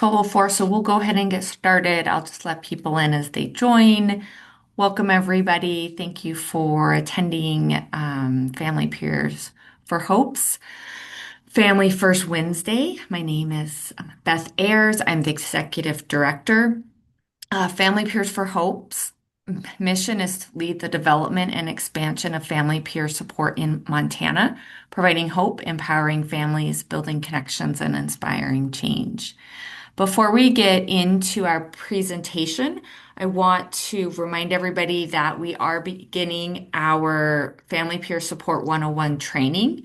12:04, so we'll go ahead and get started. I'll just let people in as they join. Welcome, everybody. Thank you for attending Family Peers for Hope's Family First Wednesday. My name is Beth Ayers. I'm the Executive Director. Family Peers for Hope's mission is to lead the development and expansion of family peer support in Montana, providing hope, empowering families, building connections, and inspiring change. Before we get into our presentation, I want to remind everybody that we are beginning our Family Peer Support 101 training.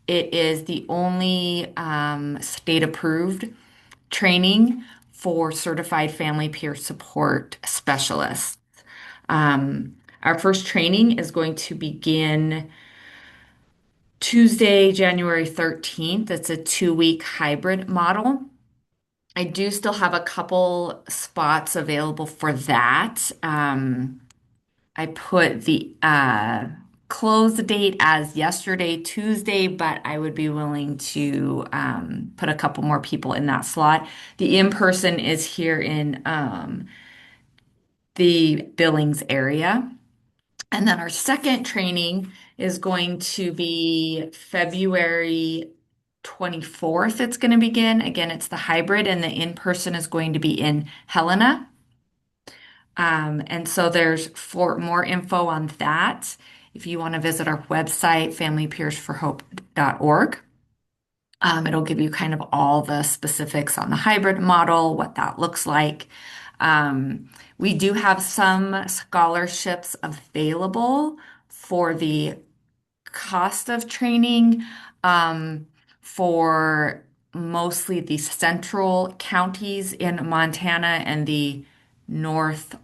It is the only state-approved training for certified family peer support specialists. Our first training is going to begin Tuesday, January 13th. It's a 2-week hybrid model. I do still have a couple spots available for that. I put the close date as yesterday, Tuesday, but I would be willing to put a couple more people in that slot. The in-person is here in the Billings area. And then our second training is going to be February 24th. It's going to begin. Again, it's the hybrid, and the in-person is going to be in Helena. And so there's for more info on that, if you want to visit our website, familypeersforhope.org. It'll give you kind of all the specifics on the hybrid model, what that looks like. We do have some scholarships available for the cost of training for mostly the central counties in Montana and the north,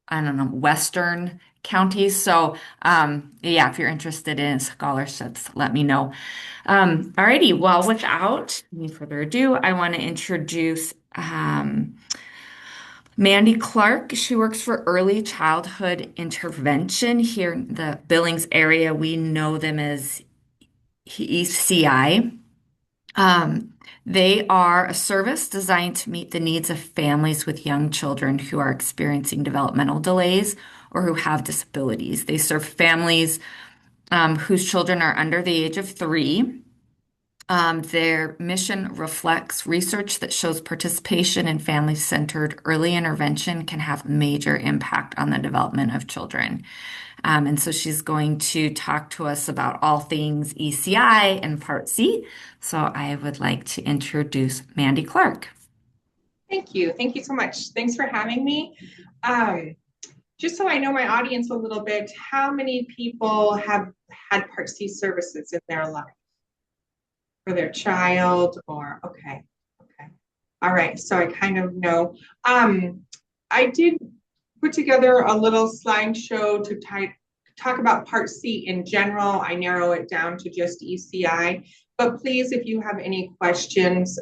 I don't know, western counties. So, yeah, if you're interested in scholarships, let me know. Alrighty, well, without any further ado, I want to introduce Mandy Clark. She works for Early Childhood Intervention here in the Billings area. We know them as ECI. They are a service designed to meet the needs of families with young children who are experiencing developmental delays or who have disabilities. They serve families whose children are under the age of 3. Their mission reflects research that shows participation in family-centered early intervention can have major impact on the development of children. And so she's going to talk to us about all things ECI and Part C. So I would like to introduce Mandy Clark. Thank you. Thank you so much. Thanks for having me. Just so I know my audience a little bit, how many people have had Part C services in their life for their child or, okay. All right, so I kind of know. I did put together a little slideshow to talk about Part C in general. I narrow it down to just ECI, but please, if you have any questions,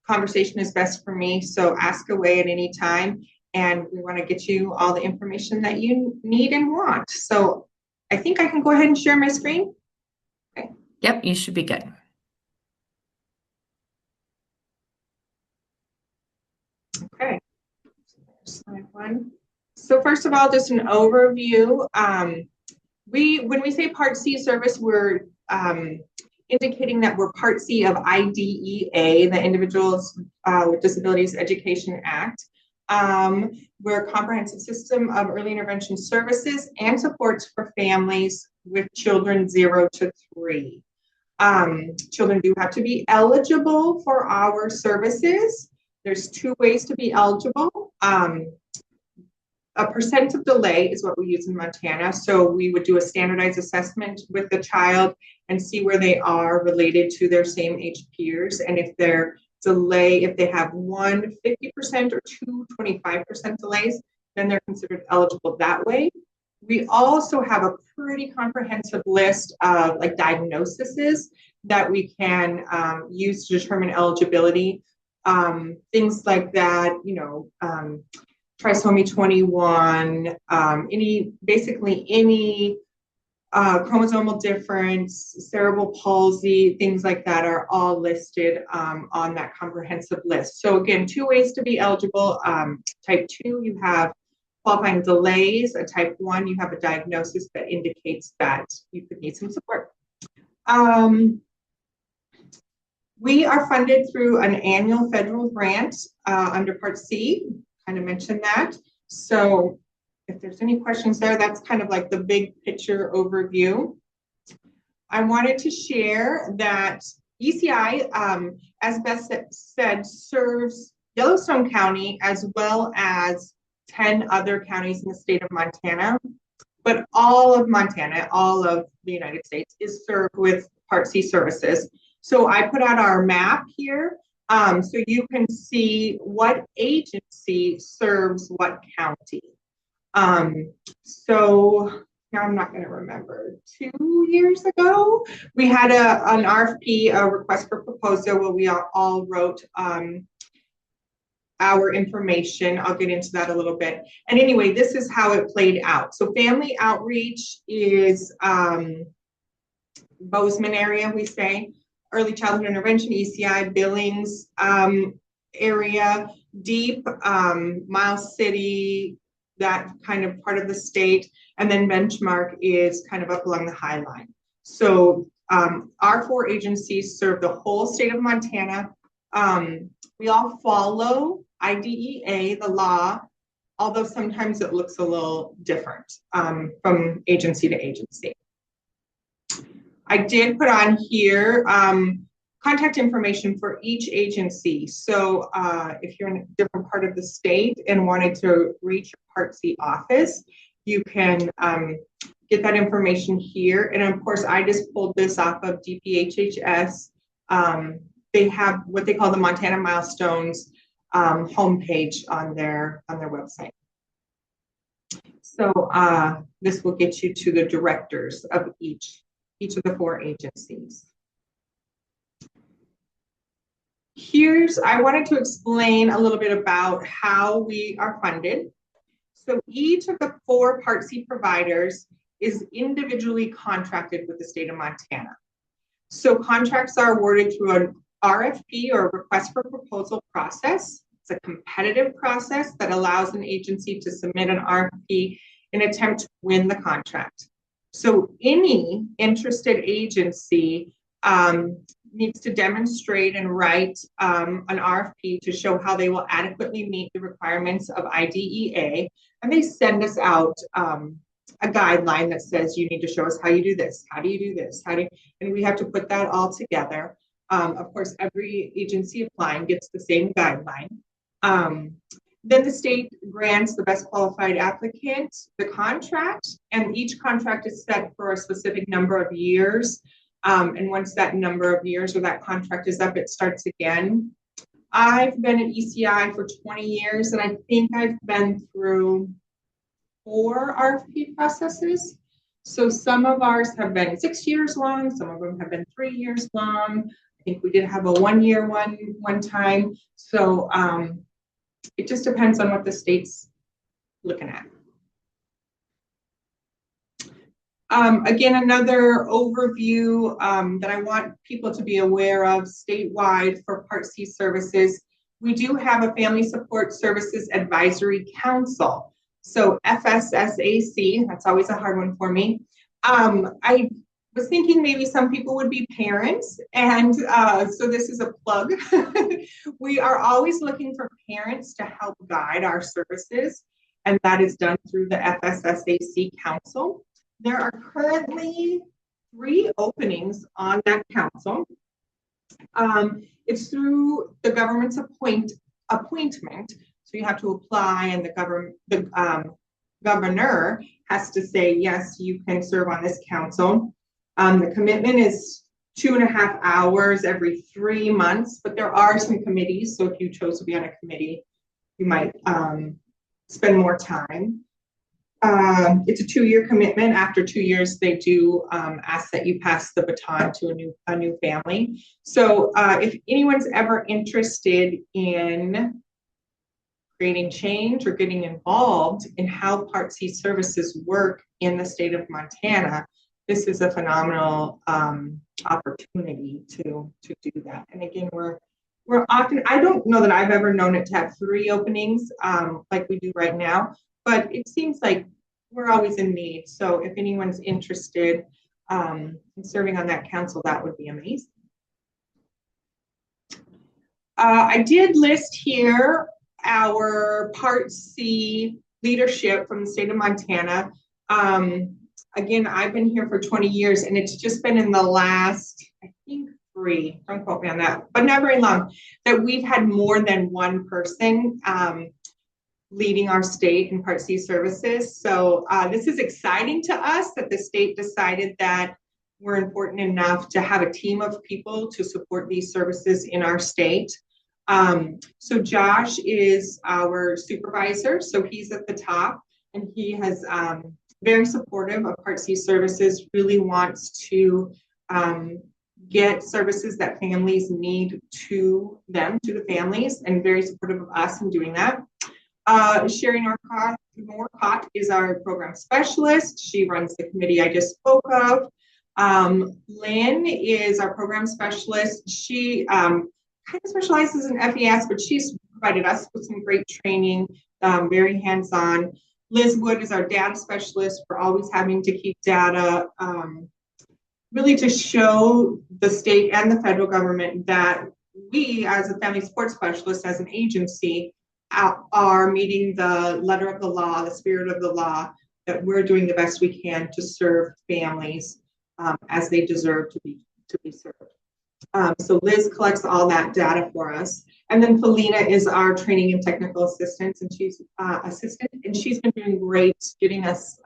conversation is best for me, so ask away at any time, and we want to get you all the information that you need and want. So I think I can go ahead and share my screen. Okay. Yep, you should be good. Okay, slide 1. So first of all, just an overview. When we say Part C service, we're indicating that we're Part C of IDEA, the Individuals with Disabilities Education Act. We're a comprehensive system of early intervention services and supports for families with children 0 to 3. Children do have to be eligible for our services. There's 2 ways to be eligible. A percent of delay is what we use in Montana. So we would do a standardized assessment with the child and see where they are related to their same age peers. And if their delay, if they have 1 50% or 2 25% delays, then they're considered eligible that way. We also have a pretty comprehensive list of like diagnoses that we can use to determine eligibility. Things like that, you know, trisomy 21, basically any chromosomal difference, cerebral palsy, things like that are all listed on that comprehensive list. So again, 2 ways to be eligible. Type 2, you have qualifying delays. A type 1, you have a diagnosis that indicates that you could need some support. We are funded through an annual federal grant under Part C, kind of mentioned that. So if there's any questions there, that's kind of like the big picture overview. I wanted to share that ECI, as Beth said, serves Yellowstone County as well as 10 other counties in the state of Montana. But all of Montana, all of the United States is served with Part C services. So I put out our map here so you can see what agency serves what county. So now I'm not going to remember, 2 years ago, we had an RFP, a request for proposal, where we all wrote our information. I'll get into that a little bit. And anyway, this is how it played out. So family outreach is Bozeman area, we say. Early childhood intervention, ECI, Billings area, Deep, Miles City, that kind of part of the state, and then Benchmark is kind of up along the High Line. So our 4 agencies serve the whole state of Montana. We all follow IDEA, the law, although sometimes it looks a little different from agency to agency. I did put on here contact information for each agency. So if you're in a different part of the state and wanted to reach your Part C office, you can get that information here. And of course, I just pulled this off of DPHHS. They have what they call the Montana Milestones homepage on their website. So this will get you to the directors of each of the 4 agencies. I wanted to explain a little bit about how we are funded. So each of the 4 Part C providers is individually contracted with the state of Montana. So contracts are awarded through an RFP, or request for proposal process. It's a competitive process that allows an agency to submit an RFP in an attempt to win the contract. So any interested agency needs to demonstrate and write an RFP to show how they will adequately meet the requirements of IDEA. And they send us out a guideline that says you need to show us how you do this, how do you do this, and we have to put that all together. Of course, every agency applying gets the same guideline. Then the state grants the best qualified applicant the contract, and each contract is set for a specific number of years. And once that number of years or that contract is up, it starts again. I've been at ECI for 20 years, and I think I've been through 4 RFP processes. So some of ours have been 6 years long, some of them have been 3 years long. I think we did have a 1-year one time. So it just depends on what the state's looking at. Again, another overview that I want people to be aware of statewide for Part C services. We do have a Family Support Services Advisory Council. So FSSAC, that's always a hard one for me. I was thinking maybe some people would be parents, and so this is a plug. We are always looking for parents to help guide our services, and that is done through the FSSAC Council. There are currently 3 openings on that council. It's through the government's appointment, so you have to apply, and the governor has to say, yes, you can serve on this council. The commitment is 2.5 hours every 3 months, but there are some committees. So if you chose to be on a committee, you might spend more time. It's a 2-year commitment. After 2 years, they do ask that you pass the baton to a new family. So if anyone's ever interested in creating change or getting involved in how Part C services work in the state of Montana, this is a phenomenal opportunity to do that. And again, we're often, I don't know that I've ever known it to have 3 openings like we do right now, but it seems like we're always in need. So if anyone's interested in serving on that council, that would be amazing. I did list here our Part C leadership from the state of Montana. Again, I've been here for 20 years, and it's just been in the last, I think, 3, don't quote me on that, but not very long, that we've had more than one person leading our state in Part C services. So this is exciting to us that the state decided that we're important enough to have a team of people to support these services in our state. So Josh is our supervisor, so he's at the top, and he has very supportive of Part C services, really wants to get services that families need to them, to the families, and very supportive of us in doing that. Sherry Norcott is our program specialist. She runs the committee I just spoke of. Lynn is our program specialist. She kind of specializes in FES, but she's provided us with some great training, very hands-on. Liz Wood is our data specialist for always having to keep data, really to show the state and the federal government that we, as a family support specialist, as an agency, are meeting the letter of the law, the spirit of the law, that we're doing the best we can to serve families as they deserve to be served. So Liz collects all that data for us. And then Felina is our training and technical assistant, and she's she's been doing great getting us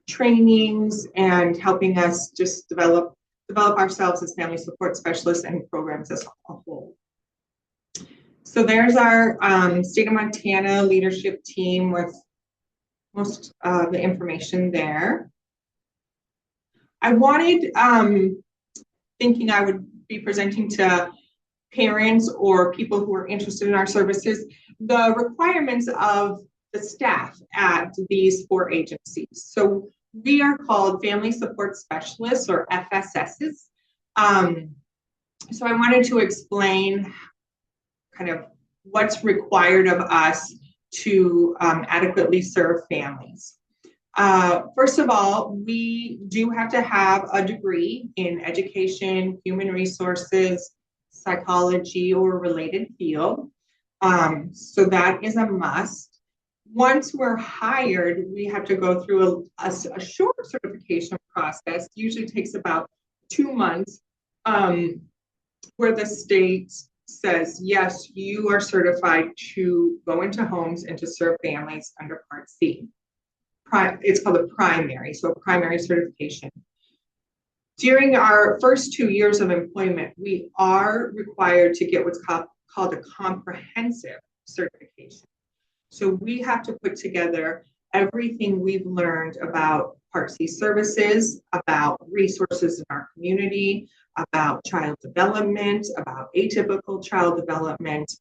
trainings and helping us just develop ourselves as family support specialists and programs as a whole. So there's our state of Montana leadership team with most of the information there. I wanted, thinking I would be presenting to parents or people who are interested in our services, the requirements of the staff at these 4 agencies. So we are called Family Support Specialists, or FSSs. So I wanted to explain kind of what's required of us to adequately serve families. First of all, we do have to have a degree in education, human resources, psychology, or related field. So that is a must. Once we're hired, we have to go through a short certification process. Usually takes about 2 months, where the state says, yes, you are certified to go into homes and to serve families under Part C. It's called a primary, so a primary certification. During our first 2 years of employment, we are required to get what's called a comprehensive certification. So we have to put together everything we've learned about Part C services, about resources in our community, about child development, about atypical child development,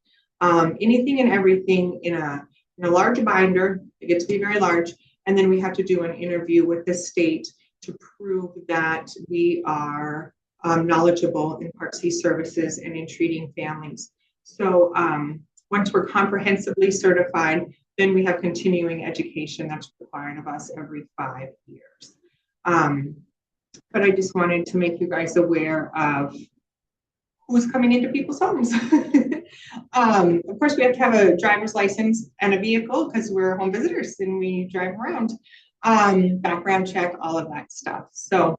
anything and everything in a large binder. It gets to be very large. And then we have to do an interview with the state to prove that we are knowledgeable in Part C services and in treating families. So once we're comprehensively certified, then we have continuing education that's required of us every 5 years. But I just wanted to make you guys aware of who's coming into people's homes. Of course, we have to have a driver's license and a vehicle because we're home visitors and we drive around. Background check, all of that stuff. So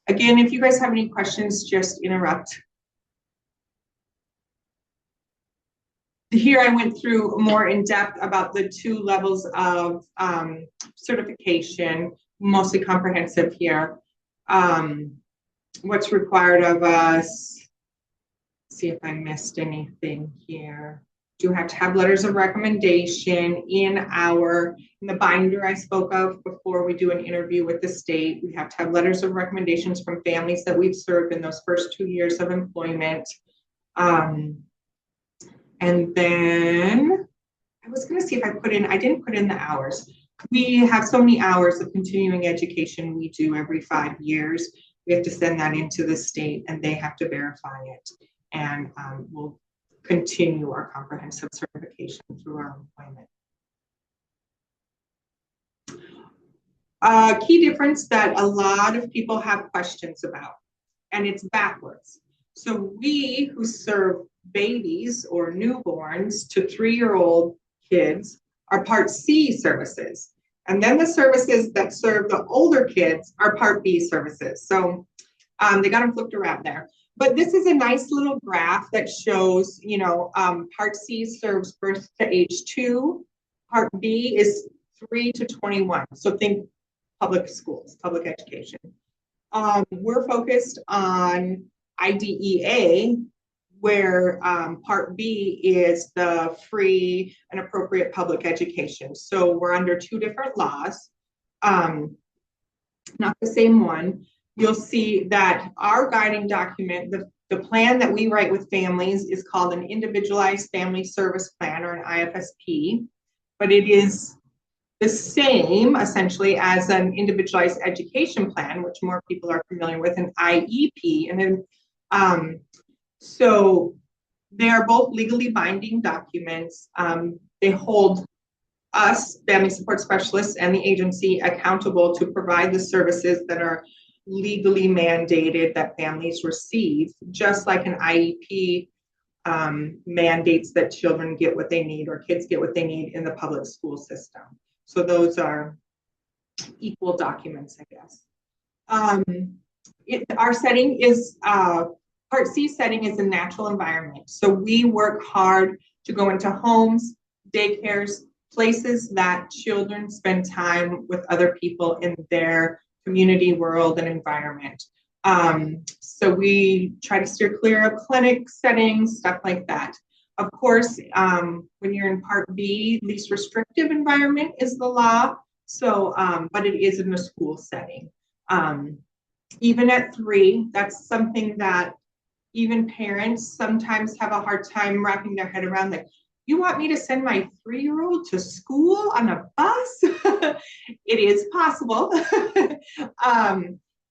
again, if you guys have any questions, just interrupt. Here I went through more in depth about the 2 levels of certification, mostly comprehensive here. What's required of us? See if I missed anything here. Do have to have letters of recommendation in the binder I spoke of before we do an interview with the state. We have to have letters of recommendations from families that we've served in those first 2 years of employment. And then I was going to see if I didn't put in the hours. we have so many hours of continuing education we do every 5 years. We have to send that into the state and they have to verify it. And we'll continue our comprehensive certification through our employment. A key difference that a lot of people have questions about, and it's backwards. So we who serve babies or newborns to 3-year-old kids are Part C services. And then the services that serve the older kids are Part B services. So they got them flipped around there. But this is a nice little graph that shows, Part C serves birth to age 2. Part B is 3 to 21. So think public schools, public education. We're focused on IDEA, where Part B is the free and appropriate public education. So we're under 2 different laws, not the same one. You'll see that our guiding document, the plan that we write with families is called an Individualized Family Service Plan, or an IFSP, but it is the same essentially as an individualized education plan, which more people are familiar with, an IEP. And then, so they are both legally binding documents. They hold us, family support specialists, and the agency accountable to provide the services that are legally mandated that families receive, just like an IEP mandates that children get what they need or kids get what they need in the public school system. So those are equal documents, I guess. Our setting is, Part C setting is a natural environment. So we work hard to go into homes, daycares, places that children spend time with other people in their community, world, and environment. So we try to steer clear of clinic settings, stuff like that. Of course, when you're in Part B, least restrictive environment is the law. So, but it is in a school setting. Even at 3, that's something that even parents sometimes have a hard time wrapping their head around. Like, you want me to send my 3-year-old to school on a bus? It is possible.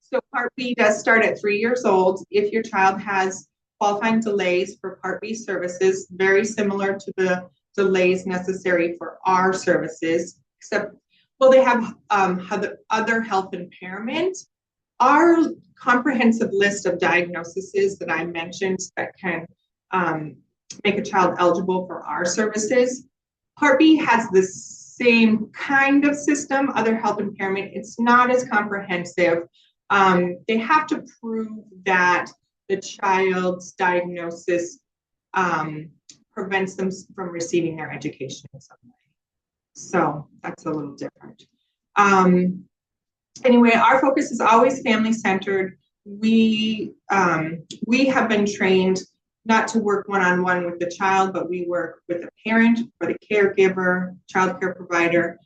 So Part B does start at 3 years old. If your child has qualifying delays for Part B services, very similar to the delays necessary for our services, except, well, they have other health impairment. Our comprehensive list of diagnoses that I mentioned that can make a child eligible for our services, Part B has the same kind of system, other health impairment. It's not as comprehensive. They have to prove that the child's diagnosis prevents them from receiving their education in some way. So that's a little different. Anyway, our focus is always family-centered. We have been trained not to work one-on-one with the child, but we work with a parent or the caregiver, child care provider,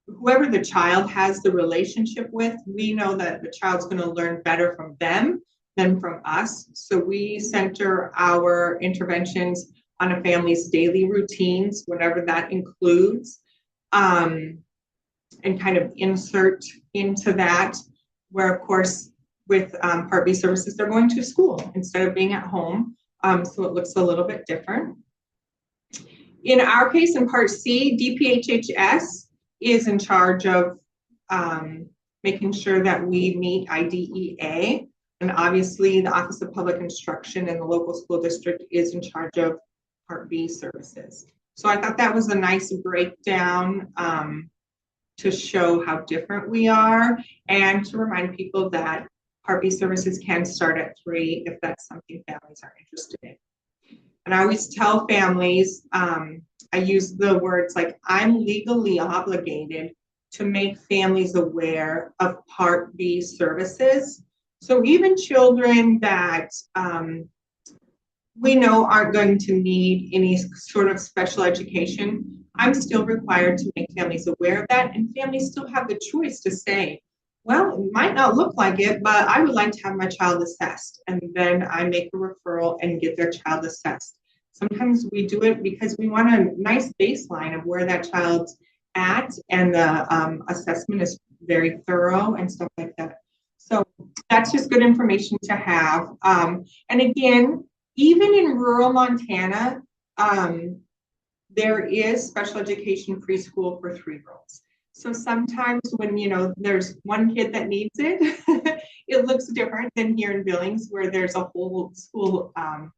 whoever the child has the relationship with. We know that the child's going to learn better from them than from us. So we center our interventions on a family's daily routines, whatever that includes, and kind of insert into that, where, of course, with Part B services, they're going to school instead of being at home. So it looks a little bit different. In our case, in Part C, DPHHS is in charge of making sure that we meet IDEA. And obviously, the Office of Public Instruction in the local school district is in charge of Part B services. So I thought that was a nice breakdown to show how different we are and to remind people that Part B services can start at 3 if that's something families are interested in. And I always tell families, I use the words like, I'm legally obligated to make families aware of Part B services. So even children that we know aren't going to need any sort of special education, I'm still required to make families aware of that, and families still have the choice to say, well, it might not look like it, but I would like to have my child assessed. And then I make a referral and get their child assessed. Sometimes we do it because we want a nice baseline of where that child's at, and the assessment is very thorough and stuff like that. So that's just good information to have. And again, even in rural Montana, there is special education preschool for 3-year-olds. So sometimes when, there's one kid that needs it, it looks different than here in Billings, where there's a whole school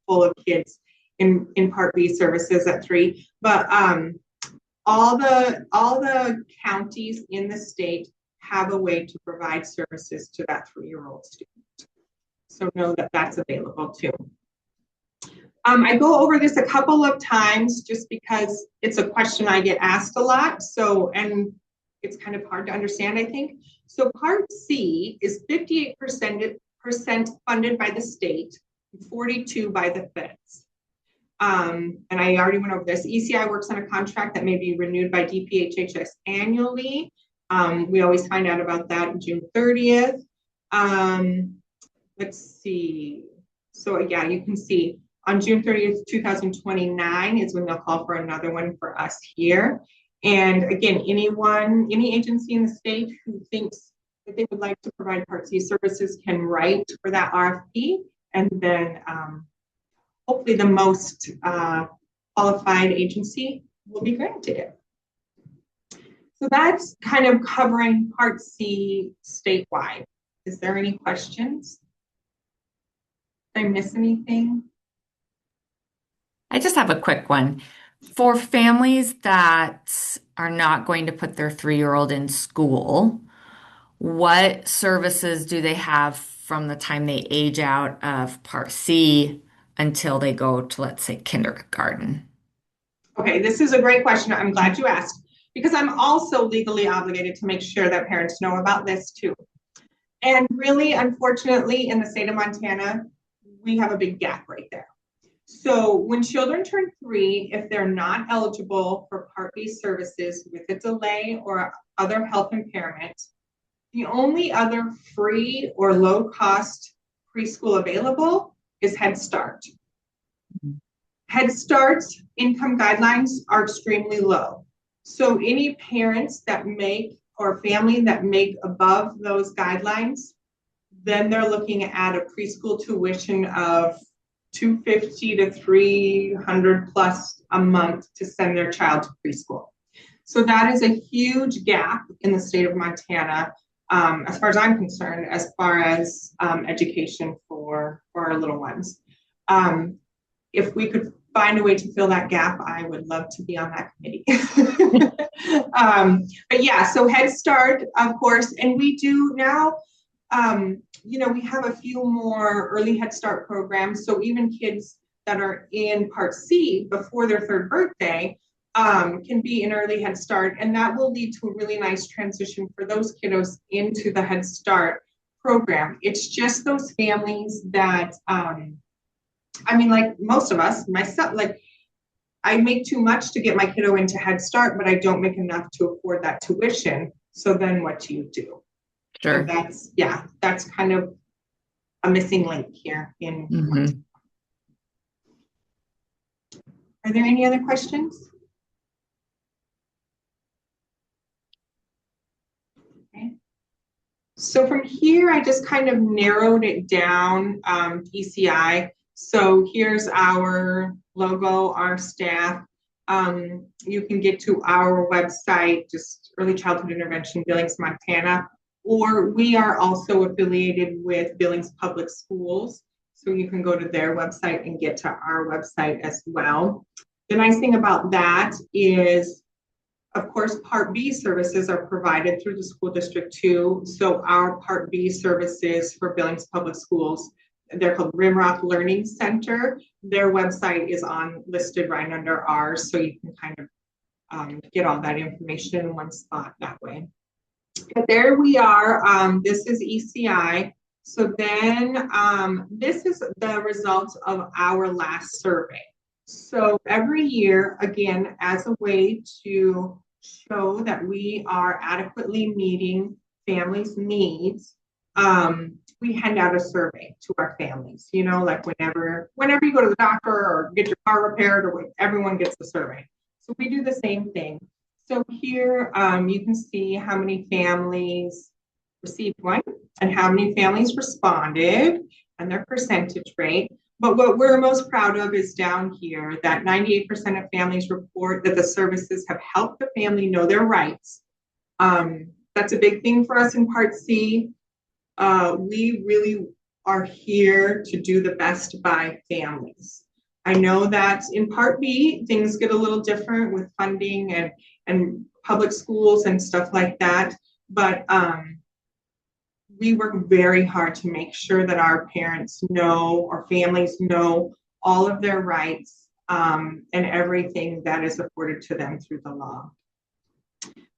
full of kids in Part B services at 3. But all the counties in the state have a way to provide services to that 3-year-old student. So know that that's available too. I go over this a couple of times just because it's a question I get asked a lot. So, and it's kind of hard to understand, I think. So Part C is 58% funded by the state, 42% by the feds. And I already went over this. ECI works on a contract that may be renewed by DPHHS annually. We always find out about that June 30th. Let's see. So yeah, you can see on June 30th, 2029 is when they'll call for another one for us here. And again, any agency in the state who thinks that they would like to provide Part C services can write for that RFP, and then hopefully the most qualified agency will be granted it. So that's kind of covering Part C statewide. Is there any questions? Did I miss anything? I just have a quick one. For families that are not going to put their 3-year-old in school, what services do they have from the time they age out of Part C until they go to, let's say, kindergarten? Okay, this is a great question. I'm glad you asked, because I'm also legally obligated to make sure that parents know about this too. And really, unfortunately, in the state of Montana, we have a big gap right there. So when children turn 3, if they're not eligible for Part B services with a delay or other health impairment, the only other free or low-cost preschool available is Head Start. Head Start's income guidelines are extremely low. So any parents that make, or family that make above those guidelines, then they're looking at a preschool tuition of $250 to $300 plus a month to send their child to preschool. So that is a huge gap in the state of Montana, as far as I'm concerned, as far as education for our little ones. If we could find a way to fill that gap, I would love to be on that committee. But yeah, so Head Start, of course, and we do now, we have a few more early Head Start programs. So even kids that are in Part C before their 3rd birthday can be in early Head Start, and that will lead to a really nice transition for those kiddos into the Head Start program. It's just those families that, like most of us, myself, like I make too much to get my kiddo into Head Start, but I don't make enough to afford that tuition. So then what do you do? Sure. So that's kind of a missing link here in. Mm-hmm. Are there any other questions? Okay. So from here, I just kind of narrowed it down, ECI. So here's our logo, our staff. You can get to our website, just Early Childhood Intervention Billings, Montana, or we are also affiliated with Billings Public Schools. So you can go to their website and get to our website as well. The nice thing about that is, of course, Part B services are provided through the school district too. So our Part B services for Billings Public Schools, they're called Rimrock Learning Center. Their website is listed right under ours, so you can kind of get all that information in one spot that way. But there we are. This is ECI. So then this is the results of our last survey. So every year, again, as a way to show that we are adequately meeting families' needs, we hand out a survey to our families, like whenever you go to the doctor or get your car repaired, or everyone gets a survey. So we do the same thing. So here you can see how many families received one and how many families responded and their percentage rate. But what we're most proud of is down here that 98% of families report that the services have helped the family know their rights. That's a big thing for us in Part C. We really are here to do the best by families. I know that in Part B, things get a little different with funding and public schools and stuff like that. But we work very hard to make sure that our parents know or families know all of their rights and everything that is afforded to them through the law.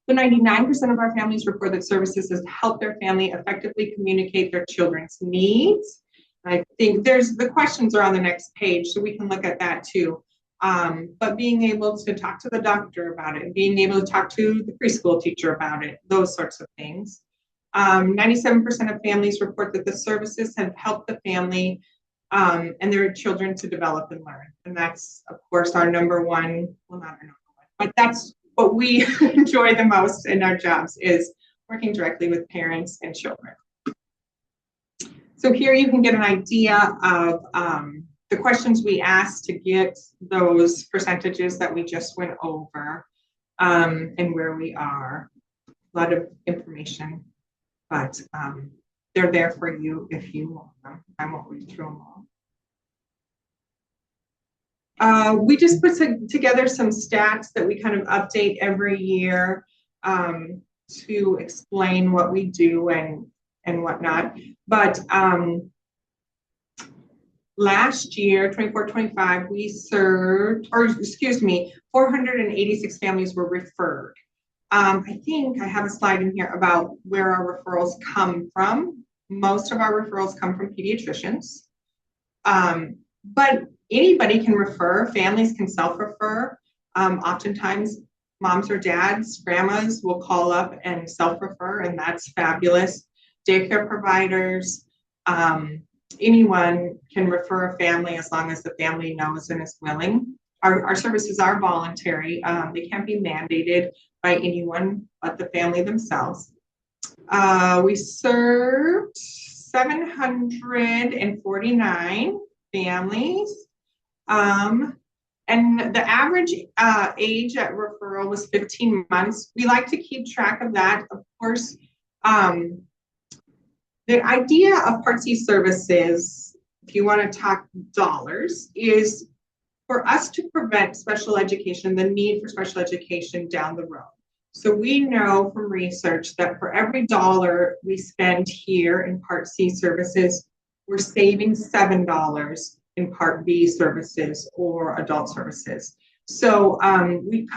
So 99% of our families report that services has helped their family effectively communicate their children's needs. I think the questions are on the next page, so we can look at that too. But being able to talk to the doctor about it, being able to talk to the preschool teacher about it, those sorts of things. 97% of families report that the services have helped the family and their children to develop and learn. And that's, of course, our number one, well, not our number one, but that's what we enjoy the most in our jobs is working directly with parents and children. So here you can get an idea of the questions we asked to get those percentages that we just went over and where we are. A lot of information, but they're there for you if you want them. I won't read through them all. We just put together some stats that we kind of update every year to explain what we do and whatnot. But last year, 24-25, we served, or excuse me, 486 families were referred. I think I have a slide in here about where our referrals come from. Most of our referrals come from pediatricians. But anybody can refer, families can self-refer. Oftentimes, moms or dads, grandmas will call up and self-refer, and that's fabulous. Daycare providers, anyone can refer a family as long as the family knows and is willing. Our services are voluntary. They can't be mandated by anyone but the family themselves. We served 749 families. And the average age at referral was 15 months. We like to keep track of that. Of course, the idea of Part C services, if you want to talk dollars, is for us to prevent special education, the need for special education down the road. So we know from research that for every dollar we spend here in Part C services, we're saving $7 in Part B services or adult services. So we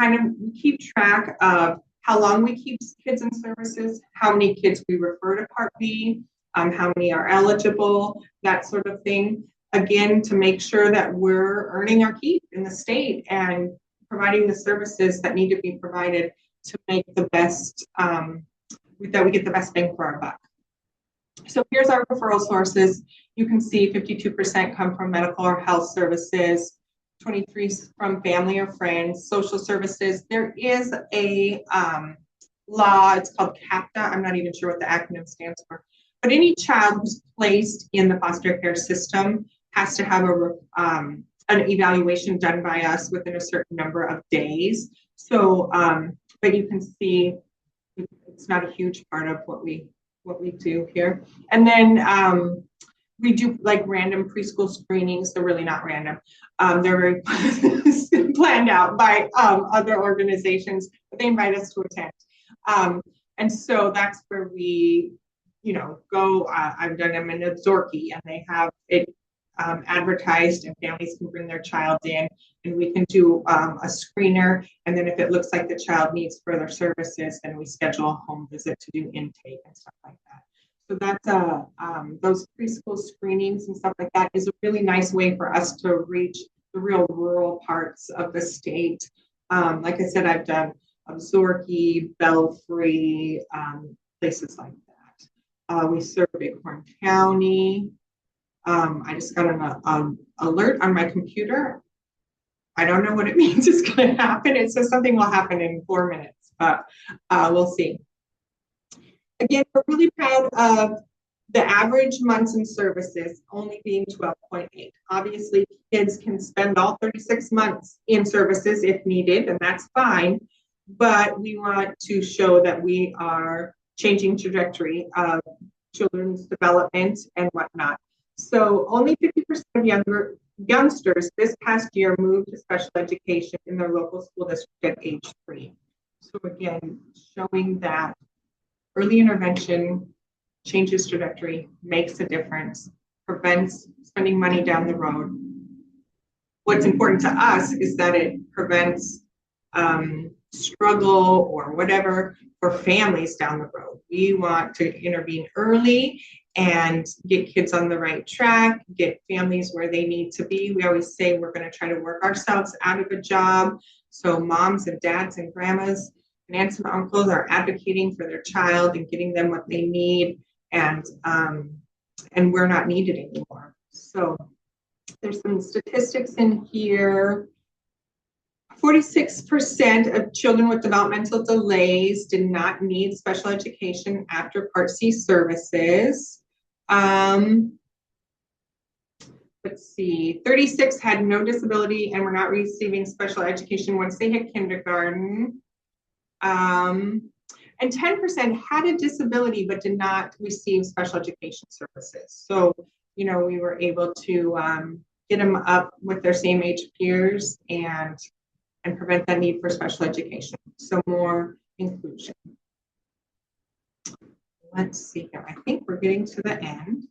keep track of how long we keep kids in services, how many kids we refer to Part B, how many are eligible, that sort of thing. Again, to make sure that we're earning our keep in the state and providing the services that need to be provided to make the best, that we get the best bang for our buck. So here's our referral sources. You can see 52% come from medical or health services, 23% from family or friends, social services. There is a law, it's called CAPTA. I'm not even sure what the acronym stands for. But any child who's placed in the foster care system has to have an evaluation done by us within a certain number of days. So, but you can see it's not a huge part of what we do here. And then we do like random preschool screenings. They're really not random. They're very planned out by other organizations, but they invite us to attend. And so that's where we, go. I've done them in Absorki, and they have it advertised, and families can bring their child in, and we can do a screener. And then if it looks like the child needs further services, then we schedule a home visit to do intake and stuff like that. So that's those preschool screenings and stuff like that is a really nice way for us to reach the real rural parts of the state. Like I said, I've done Absorki, Belfry, places like that. We serve Bighorn County. I just got an alert on my computer. I don't know what it means it's going to happen. It says something will happen in 4 minutes. but we'll see. Again, we're really proud of the average months in services only being 12.8. Obviously, kids can spend all 36 months in services if needed, and that's fine. But we want to show that we are changing trajectory of children's development and whatnot. So only 50% of youngsters this past year moved to special education in their local school district at age 3. So again, showing that early intervention changes trajectory, makes a difference, prevents spending money down the road. What's important to us is that it prevents struggle or whatever for families down the road. We want to intervene early and get kids on the right track, get families where they need to be. We always say we're going to try to work ourselves out of a job. So moms and dads and grandmas and aunts and uncles are advocating for their child and getting them what they need, and we're not needed anymore. So there's some statistics in here. 46% of children with developmental delays did not need special education after Part C services. Let's see, 36 had no disability and were not receiving special education once they hit kindergarten. And 10% had a disability but did not receive special education services. So, you know, we were able to get them up with their same age peers and prevent that need for special education. So more inclusion. Let's see here. I think we're getting to the end.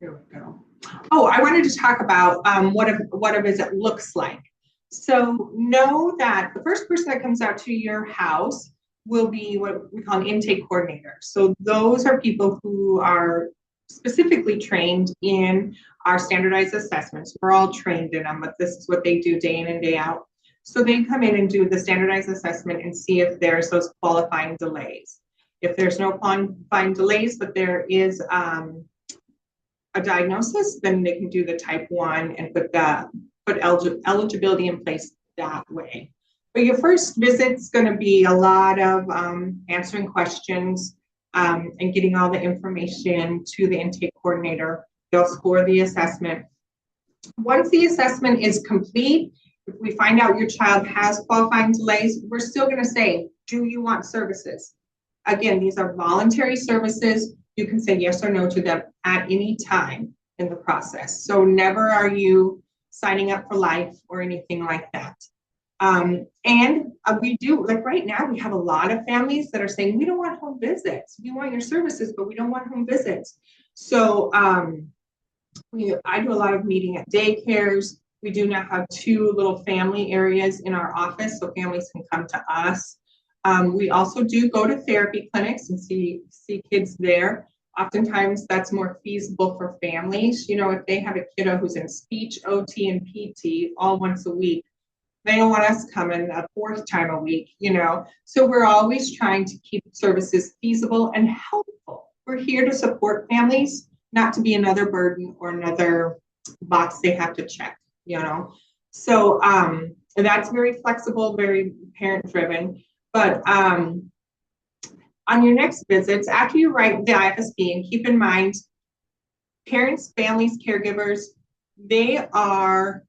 Here we go. Oh, I wanted to talk about what a visit looks like. So know that the first person that comes out to your house will be what we call an intake coordinator. So those are people who are specifically trained in our standardized assessments. We're all trained in them, but this is what they do day in and day out. So they come in and do the standardized assessment and see if there's those qualifying delays. If there's no qualifying delays, but there is a diagnosis, then they can do the type 1 and put eligibility in place that way. But your first visit's going to be a lot of answering questions and getting all the information to the intake coordinator. They'll score the assessment. Once the assessment is complete, if we find out your child has qualifying delays, we're still going to say, do you want services? Again, these are voluntary services. You can say yes or no to them at any time in the process. So never are you signing up for life or anything like that. We do, like right now, we have a lot of families that are saying, we don't want home visits. We want your services, but we don't want home visits. So I do a lot of meeting at daycares. We do now have 2 little family areas in our office, so families can come to us. We also do go to therapy clinics and see kids there. Oftentimes that's more feasible for families. You know, if they have a kiddo who's in speech, OT, and PT all once a week, they don't want us coming a 4th time a week, you know. So we're always trying to keep services feasible and helpful. We're here to support families, not to be another burden or another box they have to check, you know. So that's very flexible, very parent driven. But on your next visits, after you write the IFSP, and keep in mind, parents, families, caregivers, they are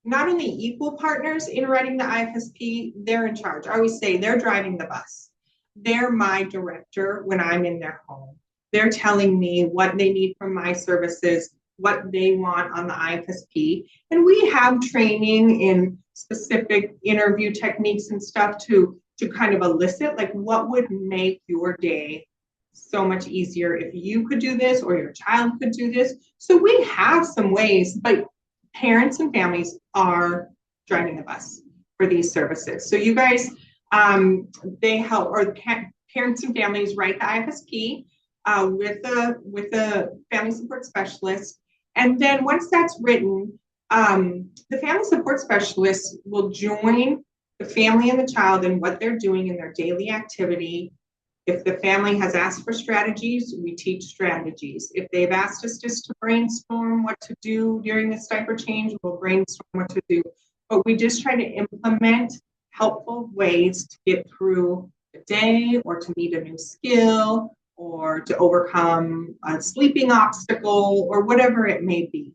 not only equal partners in writing the IFSP, they're in charge. I always say they're driving the bus. They're my director when I'm in their home. They're telling me what they need from my services, what they want on the IFSP. And we have training in specific interview techniques and stuff to kind of elicit, like, what would make your day so much easier if you could do this or your child could do this. So we have some ways, but parents and families are driving the bus for these services. So you guys, they help, or parents and families write the IFSP with the family support specialist. And then once that's written, the family support specialist will join the family and the child in what they're doing in their daily activity If the family has asked for strategies, we teach strategies. If they've asked us just to brainstorm what to do during this diaper change, we'll brainstorm what to do. But we just try to implement helpful ways to get through the day or to meet a new skill or to overcome a sleeping obstacle or whatever it may be.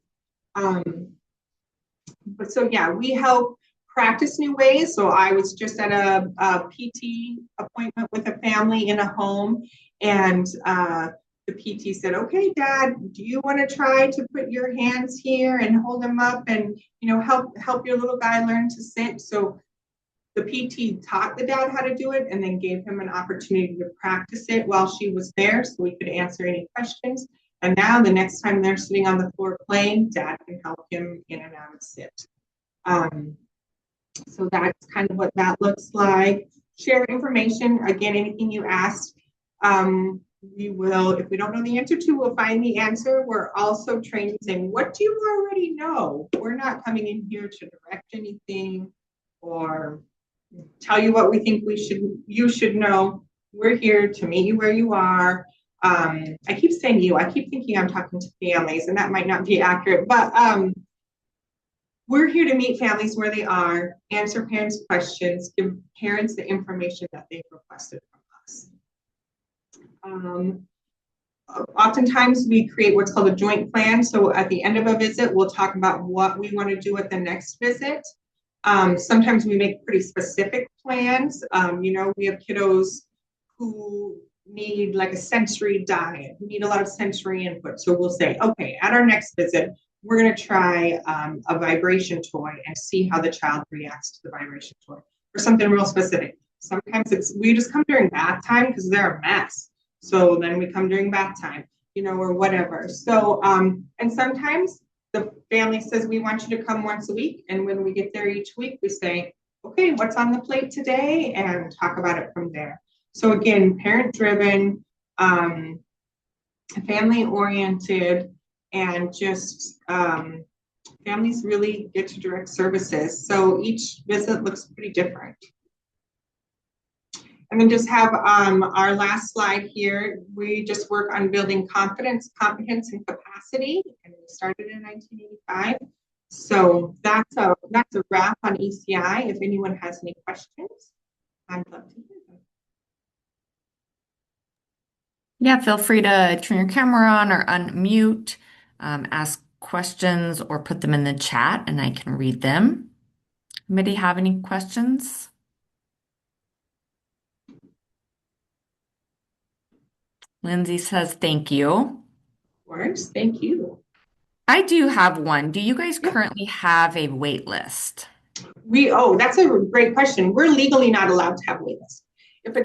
But so yeah, we help practice new ways. So I was just at a PT appointment with a family in a home, and the PT said, "Okay, Dad, do you want to try to put your hands here and hold them up, and help your little guy learn to sit?" So the PT taught the dad how to do it, and then gave him an opportunity to practice it while she was there, so we could answer any questions. And now the next time they're sitting on the floor playing, Dad can help him in and out of sit. So that's kind of what that looks like. Share information. Again, anything you asked, we will, if we don't know the answer to, we'll find the answer. We're also trained in saying, what do you already know? We're not coming in here to direct anything or tell you what we think you should know. We're here to meet you where you are. I keep saying you, I keep thinking I'm talking to families, and that might not be accurate, but we're here to meet families where they are, answer parents' questions, give parents the information that they've requested from us. Oftentimes we create what's called a joint plan. So at the end of a visit, we'll talk about what we want to do at the next visit. Sometimes we make pretty specific plans. We have kiddos who need like a sensory diet, who need a lot of sensory input. So we'll say, okay, at our next visit, we're going to try a vibration toy and see how the child reacts to the vibration toy, or something real specific. Sometimes we just come during bath time because they're a mess. So then we come during bath time, or whatever. So, and sometimes the family says, we want you to come once a week. And when we get there each week, we say, okay, what's on the plate today? And talk about it from there. So again, parent-driven, family-oriented, and just families really get to direct services. So each visit looks pretty different. And then just have our last slide here. We just work on building confidence, competence, and capacity. And we started in 1985. So that's a wrap on ECI. If anyone has any questions, I'd love to hear them. Yeah, feel free to turn your camera on or unmute, ask questions, or put them in the chat and I can read them. Anybody have any questions? Lindsay says, thank you. Of course, thank you. I do have one. Do you guys currently have a wait list? That's a great question. We're legally not allowed to have wait lists. If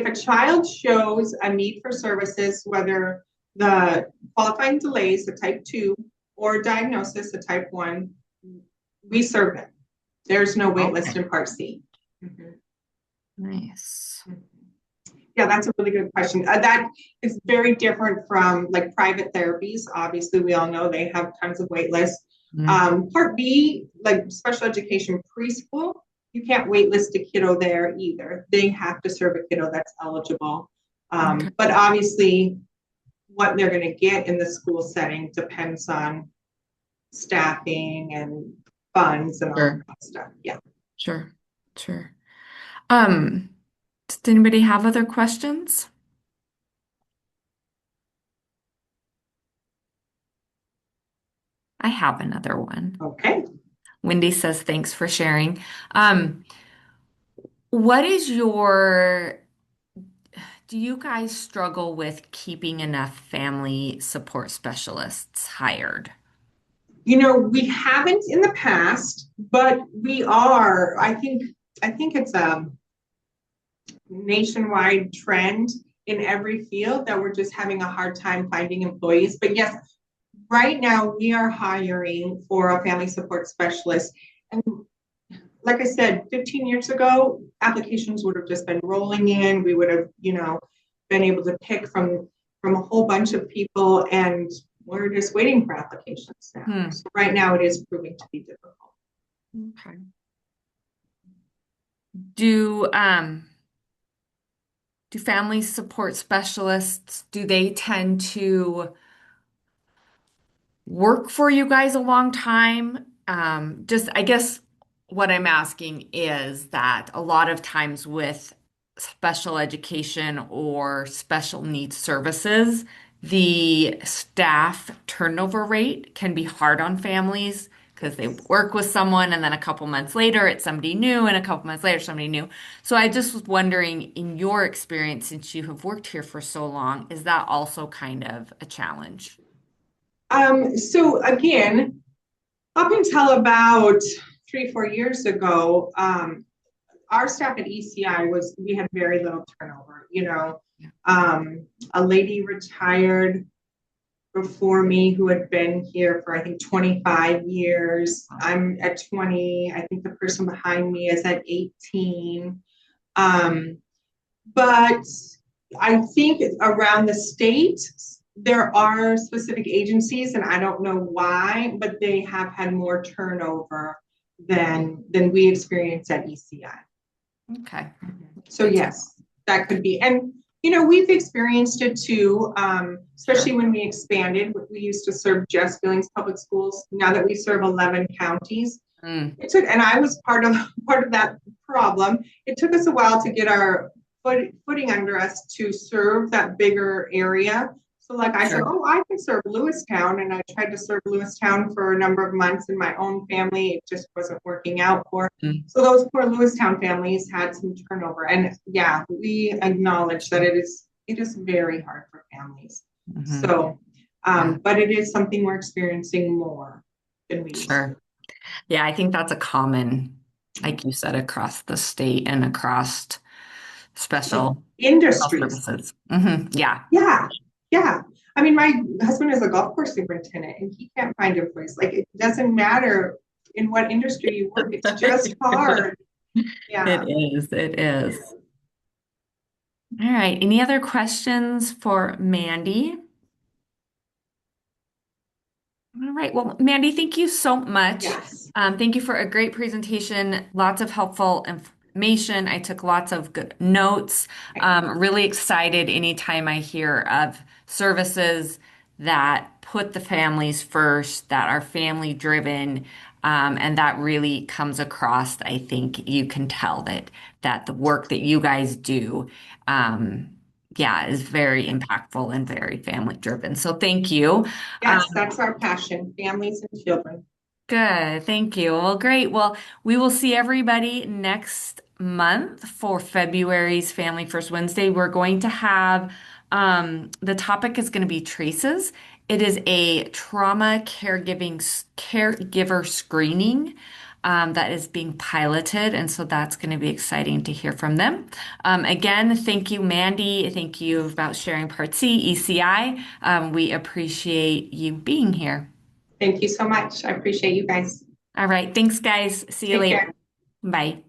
a child shows a need for services, whether the qualifying delays, a type 2, or diagnosis, a type 1, we serve them. There's no wait list in Part C. Mm-hmm. Nice. Yeah, that's a really good question. That is very different from like private therapies. Obviously, we all know they have tons of wait lists. Mm-hmm. Part B, like special education preschool, you can't wait list a kiddo there either. They have to serve a kiddo that's eligible. Okay. But obviously, what they're going to get in the school setting depends on staffing and funds and all that stuff. Yeah. Sure. Does anybody have other questions? I have another one. Okay. Wendy says, thanks for sharing. Do you guys struggle with keeping enough family support specialists hired? We haven't in the past, but we are. I think it's a nationwide trend in every field that we're just having a hard time finding employees. But yes, right now we are hiring for a family support specialist. And like I said, 15 years ago, applications would have just been rolling in. We would have, been able to pick from a whole bunch of people, and we're just waiting for applications now. So right now it is proving to be difficult. Okay. Do do family support specialists, do they tend to work for you guys a long time? Just, I guess what I'm asking is that a lot of times with special education or special needs services, the staff turnover rate can be hard on families because they work with someone and then a couple months later it's somebody new and a couple months later somebody new. So I just was wondering, in your experience, since you have worked here for so long, is that also kind of a challenge? So again, up until about 3, 4 years ago, our staff at ECI we had very little turnover. Yeah. A lady retired before me who had been here for I think 25 years. I'm at 20. I think the person behind me is at 18. Um, but I think around the state, there are specific agencies, and I don't know why, but they have had more turnover than we experience at ECI. Okay. So yes, that could be. And we've experienced it too, especially Sure. when we expanded. We used to serve just Billings Public Schools. Now that we serve 11 counties, Mm, and I was part of that problem. It took us a while to get our footing under us to serve that bigger area. So like I said, sure. oh, I can serve Lewistown, and I tried to serve Lewistown for a number of months in my own family. It just wasn't working out for. Mm, So those poor Lewistown families had some turnover, and yeah, we acknowledge that it is very hard for families. mhm. So, Yeah, but it is something we're experiencing more than we used to. sure. Yeah, I think that's a common, like you said, across the state and across Like special health industries. services. Yeah. Yeah, yeah. I mean, my husband is a golf course superintendent and he can't find employees. Like, it doesn't matter in what industry you work, it's just hard. It Yeah. is. It is. All right. Any other questions for Mandy? All right. Well, Mandy, thank you so much. Yes. Thank you for a great presentation. Lots of helpful information. I took lots of good notes. Really excited anytime I hear of services that put the families first, that are family driven, and that really comes across. I think you can tell that the work that you guys do, yeah, is very impactful and very family driven. So thank you. Yes, that's our passion, families and children. Good. Thank you. Well, great. Well, we will see everybody next month for February's Family First Wednesday. We're going to have the topic is going to be traces. It is a trauma caregiver screening that is being piloted, and so that's going to be exciting to hear from them. Again, thank you, Mandy. Thank you about sharing Part C, ECI. We appreciate you being here. Thank you so much. I appreciate you guys. All right. Thanks, guys. See you Take later. care. Bye.